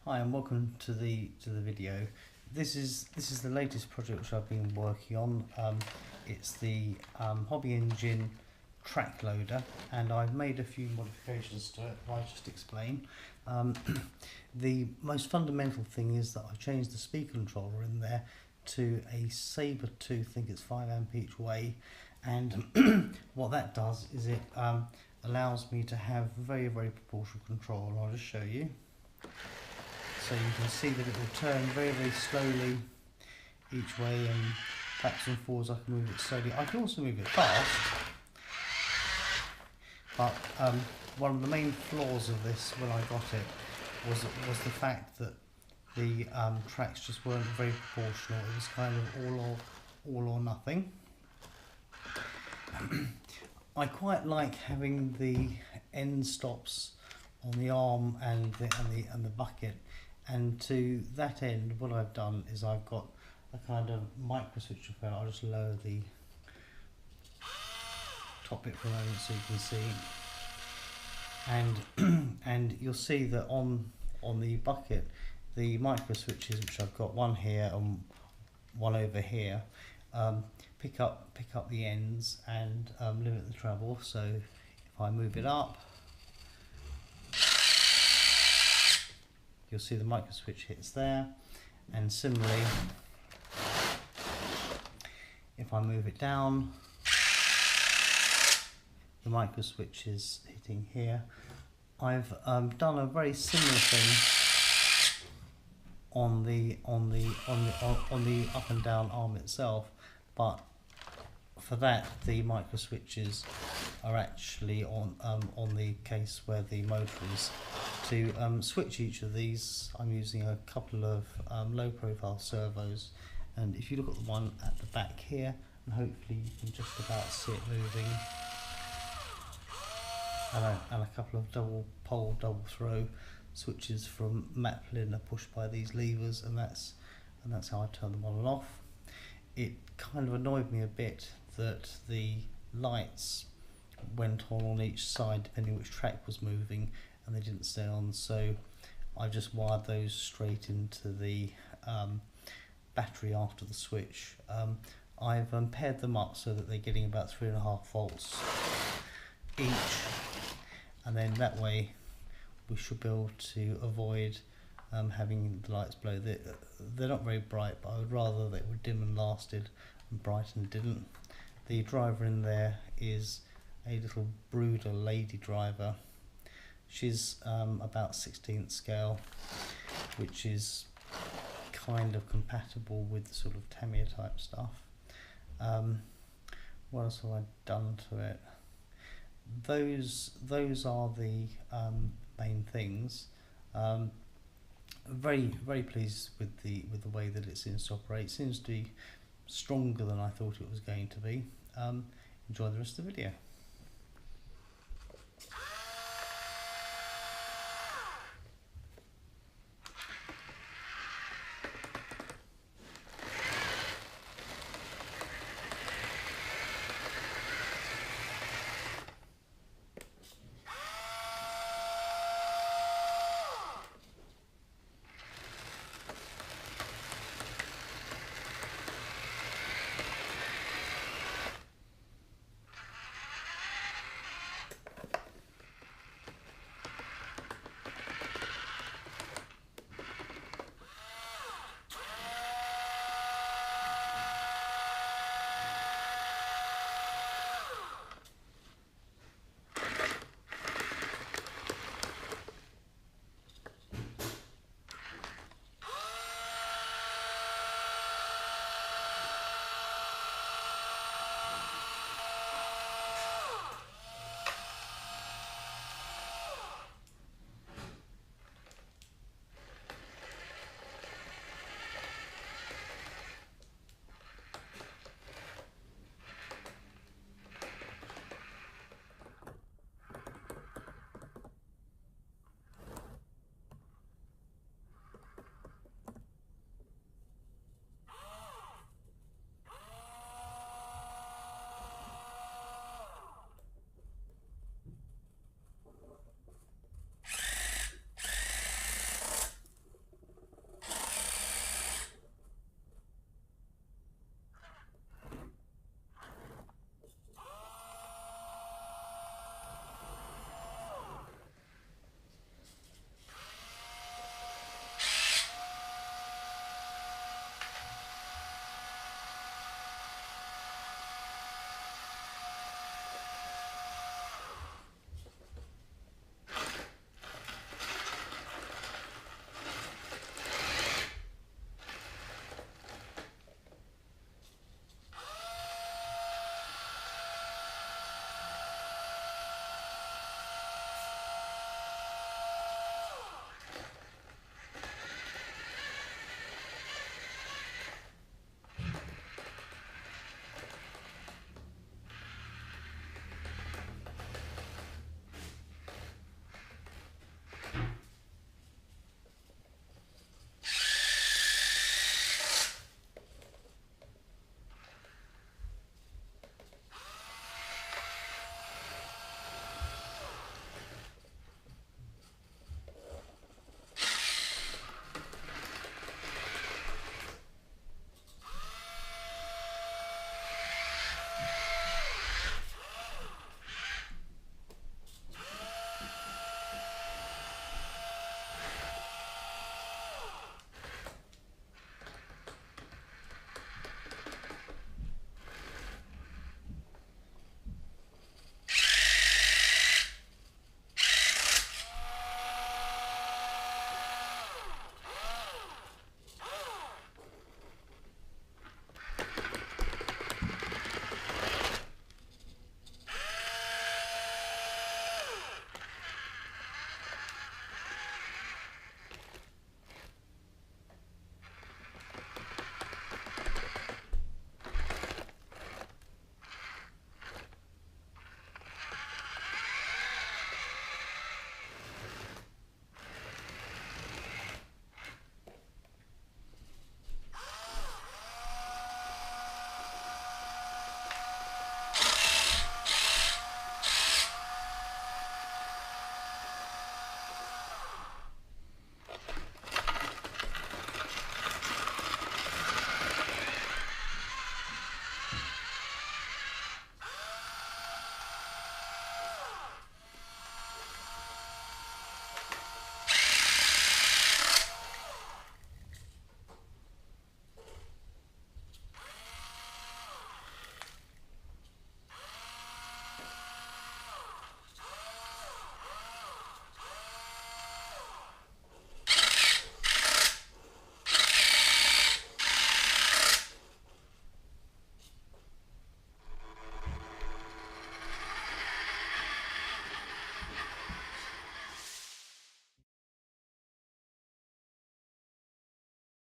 Hi and welcome to the video. This is the latest project which I've been working on. It's the hobby engine track loader, and I've made a few modifications to it. I'll just explain. The most fundamental thing is that I changed the speed controller in there to a saber tooth. I think it's 5 amp each way, and what that does is it allows me to have very proportional control. I'll just show you. So you can see that it will turn very slowly each way, and backs and forwards. I can move it slowly. I can also move it fast, but one of the main flaws of this when I got it was the fact that the tracks just weren't very proportional. It was kind of all or nothing. I quite like having the end stops on the arm and the bucket. And to that end, what I've done is I've got a kind of micro switch up there. I'll just lower the top bit for a moment so you can see. And you'll see that on the bucket, the micro switches, which I've got one here and one over here, pick up the ends and limit the treble. So if I move it up, you'll see the micro switch hits there, and similarly if I move it down, the micro switch is hitting here. I've done a very similar thing on the up and down arm itself, but for that the micro switches are actually on the case where the motor is. To switch each of these, I'm using a couple of low profile servos, and if you look at the one at the back here, and hopefully you can just about see it moving, and a couple of double pole double throw switches from maplin are pushed by these levers, and that's how I turn them on and off. It kind of annoyed me a bit that the lights went on each side depending which track was moving, and they didn't stay on, so I just wired those straight into the battery after the switch. I've paired them up so that they're getting about 3.5 volts each, and then that way we should be able to avoid having the lights blow. They're not very bright, but I would rather they were dim and lasted and bright and didn't. The driver in there is a little brooder lady driver. She's about 16th scale, which is kind of compatible with the sort of Tamiya type stuff. What else have I done to it? Those are the main things. Very pleased with the way that it seems to operate. It seems to be stronger than I thought it was going to be. Enjoy the rest of the video.